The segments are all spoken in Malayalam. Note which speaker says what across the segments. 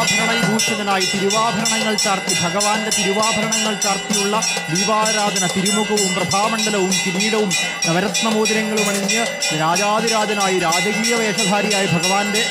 Speaker 1: സർവാഭരണ വിഭൂഷിതനായി തിരുവാഭരണങ്ങൾ ചാർത്തി ഭഗവാന്റെ തിരുവാഭരണങ്ങൾ ചാർത്തിയുള്ള ദീപാരാധന, തിരുമുഖവും പ്രഭാമണ്ഡലവും കിരീടവും നവരത്നമോതിരങ്ങളും അണിഞ്ഞ് രാജാതിരാജനായി രാജകീയ വേഷധാരിയായി ഭഗവാന്റെ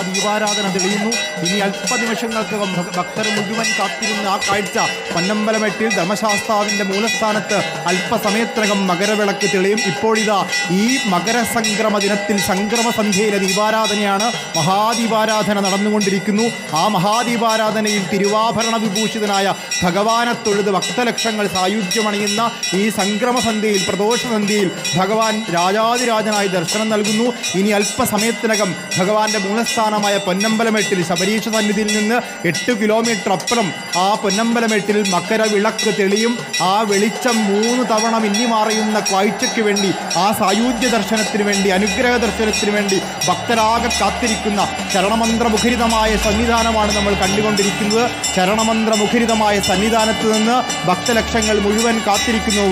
Speaker 1: ദീപാരാധന തെളിയുന്നു. ഇനി അല്പനിമിഷങ്ങൾക്കകം ഭക്തർ മുഴുവൻ കാത്തിരുന്ന ആ കാഴ്ച പൊന്നമ്പലമെട്ടിൽ ധർമ്മശാസ്താവിന്റെ മൂലസ്ഥാനത്ത് അല്പസമയത്തിനകം മകരവിളക്ക് തെളിയും. ഇപ്പോഴിതാ ഈ മകരസംക്രമ ദിനത്തിൽ സംക്രമസന്ധ്യയിലെ ദീപാരാധനയാണ്. മഹാദീപാരാധന നടന്നുകൊണ്ടിരിക്കുന്നു. ആ മഹാദീപാരാധനയിൽ തിരുവാഭരണ വിഭൂഷിതനായ ഭഗവാനെ തൊഴുത് ഭക്തലക്ഷങ്ങൾ സായുജ്യമണിയുന്ന ഈ സംക്രമസന്ധ്യയിൽ, പ്രദോഷസന്ധ്യയിൽ ഭഗവാൻ രാജാതിരാജനായി ദർശനം നൽകുന്നു. ഇനി അല്പസമയത്തിനകം ഭഗവാന്റെ മൂലസ്ഥാനമായ പൊന്നമ്പലമെട്ടിൽ ശബരീശ സന്നിധിയിൽ നിന്ന് 8 കിലോമീറ്റർ അപ്പുറം ആ പൊന്നമ്പലമെട്ടിൽ മകരവിളക്ക് തെളിയും. ആ വെളിച്ചം 3 തവണ മിന്നിമാറിയുന്ന കാഴ്ചയ്ക്ക് വേണ്ടി, ആ സായുജ്യ ദർശനത്തിന് വേണ്ടി, അനുഗ്രഹ ദർശനത്തിന് വേണ്ടി ഭക്തരാകെ കാത്തിരിക്കുന്ന ചരണമന്ത്രമുഖരിതമായ സന്നിധാനമാണ് നമ്മൾ കണ്ടുകൊണ്ടിരിക്കുന്നത്. ചരണമന്ത്രമുഖരിതമായ സന്നിധാനത്ത് നിന്ന് ഭക്തലക്ഷങ്ങൾ മുഴുവൻ കാത്തിരിക്കുന്നു.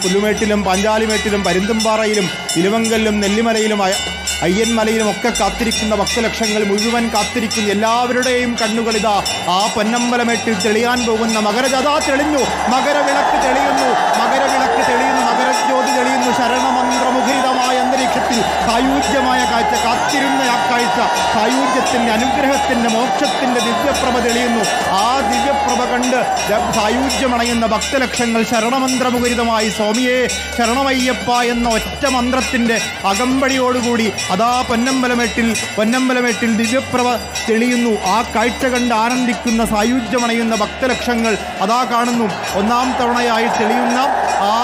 Speaker 1: പുല്ലുമേട്ടിലും പാഞ്ചാലിമേട്ടിലും പരുന്തുംപാറയിലും ഇലവങ്കലിലും നെല്ലിമലയിലും അയ്യന്മലയിലും ഒക്കെ കാത്തിരിക്കുന്ന ഭക്തലക്ഷങ്ങൾ മുഴുവൻ കാത്തിരിക്കുന്നു. എല്ലാവരുടെയും കണ്ണുകളിതാ ആ പൊന്നമ്പലമേട്ടിൽ തെളിയാൻ പോകുന്ന മകരജാഥ തെളിഞ്ഞു. മകരവിളക്ക് തെളിയുന്നു, മകരവിളക്ക് തെളിയുന്നു, മകരജ്യോതി തെളിയുന്നു. ശരണമന്ത്രമുഖരിതമായ അന്തരീക്ഷത്തിൽ സായുജ്യമായ കാഴ്ച, കാത്തിരുന്ന ആ കാഴ്ച, സായുജ്യത്തിൻ്റെ, അനുഗ്രഹത്തിൻ്റെ, മോക്ഷത്തിൻ്റെ ദിവ്യപ്രഭ തെളിയുന്നു. ആ ദിവ്യപ്രഭ കണ്ട് സായുജ്യമണയുന്ന ഭക്തലക്ഷങ്ങൾ ശരണമന്ത്രമുഖരിതമായി സ്വാമിയെ ശരണമയ്യപ്പ എന്ന ഒറ്റ മന്ത്രത്തിൻ്റെ അകമ്പടിയോടുകൂടി അതാ പൊന്നമ്പലമെട്ടിൽ ദിവ്യപ്രഭ തെളിയുന്നു. ആ കാഴ്ച കണ്ട് ആനന്ദിക്കുന്ന സായുജ്യമണയുന്ന ഭക്തലക്ഷങ്ങൾ അതാ കാണുന്നു. 1ാം തവണയായി തെളിയുന്ന ആ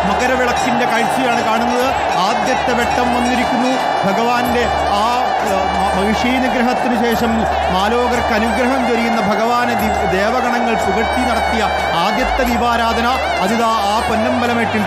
Speaker 1: മകരവിളക്കിൻ്റെ കാഴ്ചയാണ് കാണുന്നത്. ആദ്യത്തെ വെട്ടം വന്നിരിക്കുന്നു. ഭഗവാന്റെ ആ മഹിഷീ നിഗ്രഹത്തിന് ശേഷം മാലോകർക്ക് അനുഗ്രഹം ചൊരിയുന്ന ഭഗവാനെ ദേവഗണങ്ങൾ പുകഴ്ത്തി നടത്തിയ ആദ്യത്തെ ദീപാരാധന അതിതാ ആ പൊന്നമ്പലമെട്ടിൽ